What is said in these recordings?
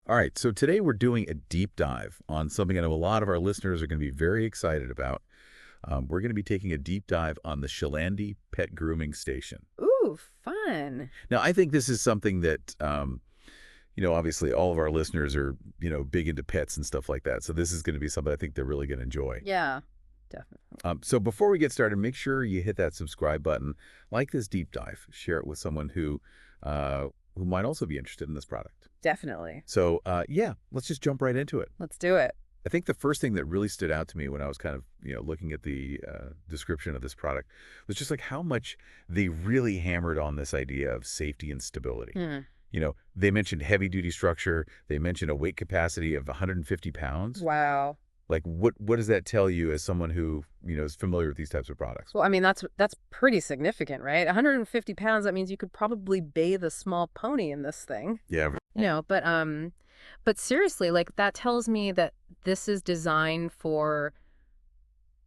All right, so today we're doing a deep dive on something I know a lot of our listeners are going to be very excited about. We're going to be taking a deep dive on the Shelandy pet grooming station. Ooh, fun. Now, I think this is something that, obviously all of our listeners are, big into pets and stuff like that. So this is going to be something I think they're really going to enjoy. Yeah, definitely. So before we get started, make sure you hit that subscribe button, like this deep dive, share it with someone who might also be interested in this product. Definitely. So, yeah, let's just jump right into it. Let's do it. I think the first thing that really stood out to me when I was kind of, looking at the description of this product was just like how much they really hammered on this idea of safety and stability. Hmm. They mentioned heavy-duty structure. They mentioned a weight capacity of 150 pounds. Wow. Like, what does that tell you as someone who, is familiar with these types of products? Well, I mean, that's pretty significant, right? 150 pounds, that means you could probably bathe a small pony in this thing. Yeah. But seriously, like that tells me that this is designed for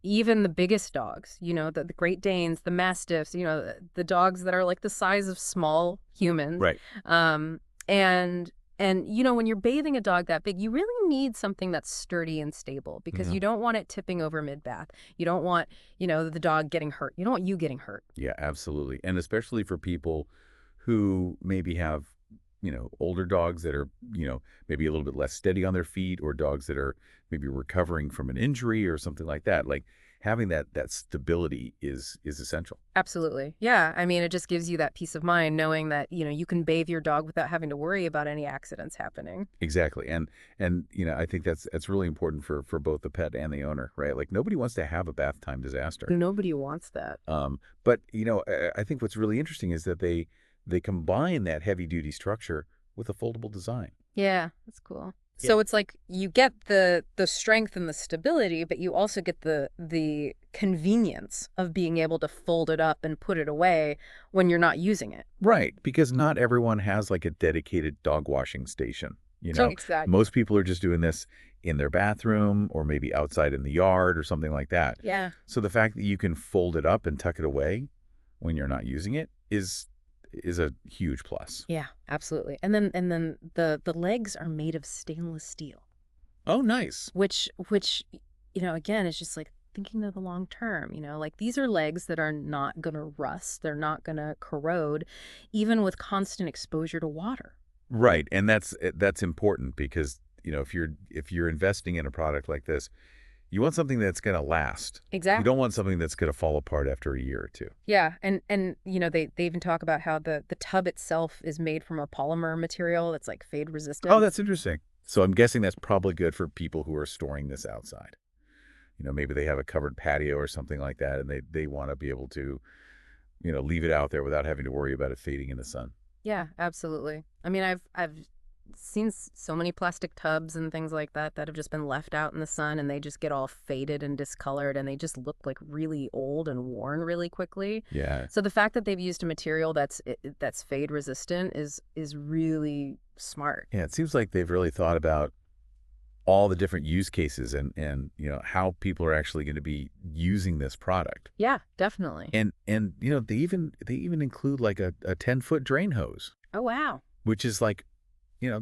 even the biggest dogs, the Great Danes, the Mastiffs, the dogs that are like the size of small humans. Right. Um, and when you're bathing a dog that big, you really need something that's sturdy and stable because you don't want it tipping over mid-bath. You don't want, the dog getting hurt. You don't want you getting hurt. Yeah, absolutely. And especially for people who maybe have, older dogs that are, maybe a little bit less steady on their feet, or dogs that are maybe recovering from an injury or something like that. Like having that stability is essential. Absolutely. Yeah. I mean, it just gives you that peace of mind knowing that, you can bathe your dog without having to worry about any accidents happening. Exactly. And I think that's really important for both the pet and the owner, right? Like nobody wants to have a bath time disaster. Nobody wants that. But I think what's really interesting is that they combine that heavy duty structure with a foldable design. Yeah, that's cool. Yeah. So it's like you get the strength and the stability, but you also get the convenience of being able to fold it up and put it away when you're not using it. Right, because not everyone has like a dedicated dog washing station. Exactly. Most people are just doing this in their bathroom or maybe outside in the yard or something like that. Yeah. So the fact that you can fold it up and tuck it away when you're not using it is a huge plus. Yeah, absolutely. And then the legs are made of stainless steel. Oh, nice. Which again, is just like thinking of the long term, like these are legs that are not going to rust. They're not going to corrode, even with constant exposure to water. Right, and that's important because if you're investing in a product like this, you want something that's going to last. Exactly. You don't want something that's going to fall apart after a year or two. Yeah, and they even talk about how the tub itself is made from a polymer material that's like fade resistant. Oh, that's interesting. So I'm guessing that's probably good for people who are storing this outside. Maybe they have a covered patio or something like that, and they want to be able to, leave it out there without having to worry about it fading in the sun. Yeah, absolutely. I mean, I've seen so many plastic tubs and things like that have just been left out in the sun, and they just get all faded and discolored, and they just look like really old and worn really quickly. Yeah. So the fact that they've used a material that's fade resistant is really smart. Yeah, it seems like they've really thought about all the different use cases and how people are actually going to be using this product. Yeah, definitely. And they even include like a 10-foot drain hose. Oh, wow. Which is like,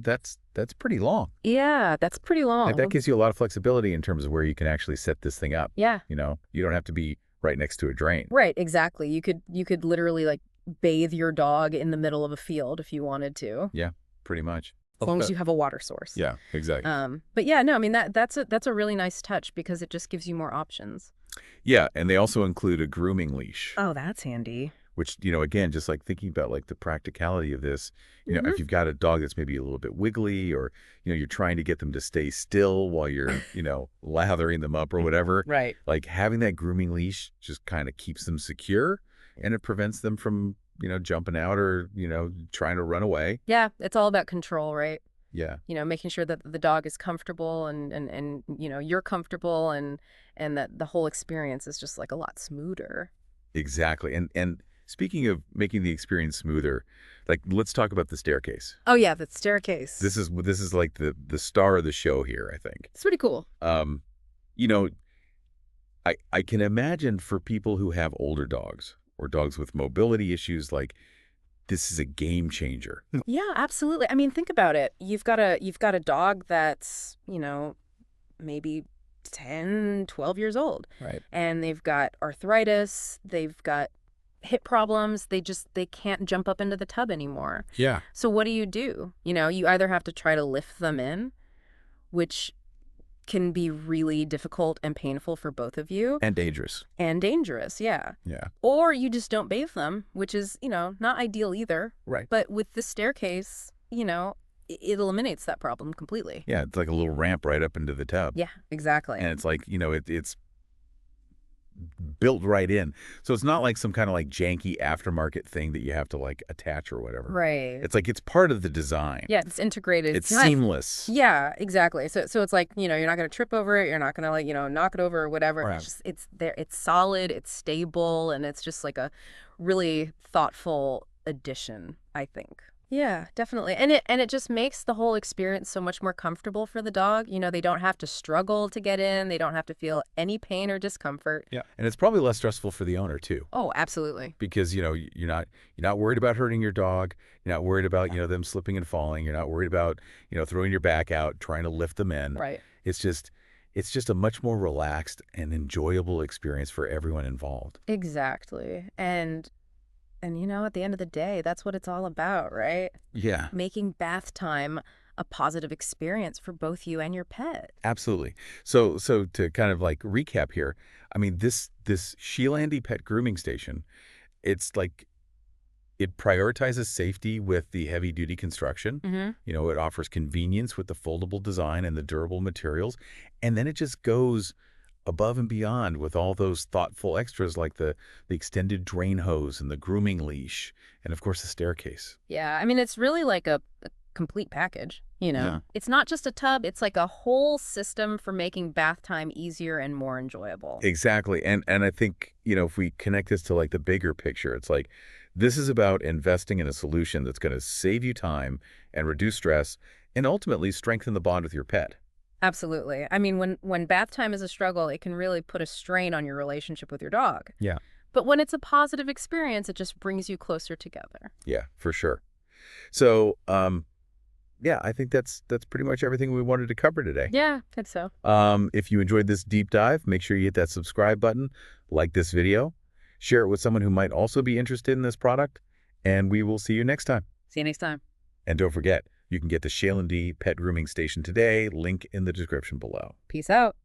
that's pretty long. Yeah, that's pretty long. Like that gives you a lot of flexibility in terms of where you can actually set this thing up. Yeah. You don't have to be right next to a drain. Right, exactly. You could literally like bathe your dog in the middle of a field if you wanted to. Yeah, pretty much. As long as you have a water source. Yeah, exactly. But yeah, no, I mean that's a really nice touch because it just gives you more options. Yeah, and they also include a grooming leash. Oh, that's handy. Which, again, just like thinking about like the practicality of this, if you've got a dog that's maybe a little bit wiggly, or, you're trying to get them to stay still while you're, lathering them up or whatever. Right. Like having that grooming leash just kind of keeps them secure, and it prevents them from, jumping out or, trying to run away. Yeah, it's all about control, right? Yeah. Making sure that the dog is comfortable and you're comfortable and that the whole experience is just like a lot smoother. Exactly. And speaking of making the experience smoother, like let's talk about the staircase. Oh yeah, the staircase. This is like the star of the show here, I think. It's pretty cool. I can imagine for people who have older dogs or dogs with mobility issues, like this is a game changer. Yeah, absolutely. I mean, think about it. You've got a dog that's, maybe 10, 12 years old. Right. And they've got arthritis, they've got hip problems, they can't jump up into the tub anymore. Yeah. So what do? You either have to try to lift them in, which can be really difficult and painful for both of you. And dangerous. And dangerous, yeah. Yeah. Or you just don't bathe them, which is, not ideal either. Right. But with the staircase, it eliminates that problem completely. Yeah, it's like a little ramp right up into the tub. Yeah, exactly. And it's like, it's built right in. So it's not like some kind of like janky aftermarket thing that you have to like attach or whatever. Right. It's like it's part of the design. Yeah, it's integrated. It's seamless. Yeah, exactly. So it's like, you're not going to trip over it. You're not going to like, knock it over or whatever. Right. It's just, it's there. It's solid. It's stable. And it's just like a really thoughtful addition, I think. Yeah, definitely. And it just makes the whole experience so much more comfortable for the dog. They don't have to struggle to get in. They don't have to feel any pain or discomfort. Yeah. And it's probably less stressful for the owner too. Oh, absolutely. Because, you're not worried about hurting your dog. You're not worried about, them slipping and falling. You're not worried about, throwing your back out, trying to lift them in. Right. It's just a much more relaxed and enjoyable experience for everyone involved. Exactly. And at the end of the day, that's what it's all about, right? Yeah. Making bath time a positive experience for both you and your pet. Absolutely. So to kind of like recap here, I mean, this Shelandy pet grooming station, it's like it prioritizes safety with the heavy-duty construction. Mm-hmm. It offers convenience with the foldable design and the durable materials. And then it just goes above and beyond with all those thoughtful extras like the extended drain hose and the grooming leash and, of course, the staircase. Yeah, I mean, it's really like a complete package, Yeah. It's not just a tub. It's like a whole system for making bath time easier and more enjoyable. Exactly. And I think, if we connect this to like the bigger picture, it's like this is about investing in a solution that's going to save you time and reduce stress and ultimately strengthen the bond with your pet. Absolutely. I mean, when bath time is a struggle, it can really put a strain on your relationship with your dog. Yeah. But when it's a positive experience, it just brings you closer together. Yeah, for sure. So, yeah, I think that's pretty much everything we wanted to cover today. Yeah, I think so. If you enjoyed this deep dive, make sure you hit that subscribe button, like this video, share it with someone who might also be interested in this product, and we will see you next time. See you next time. And don't forget, you can get the Shelandy Pet Grooming Station today, link in the description below. Peace out.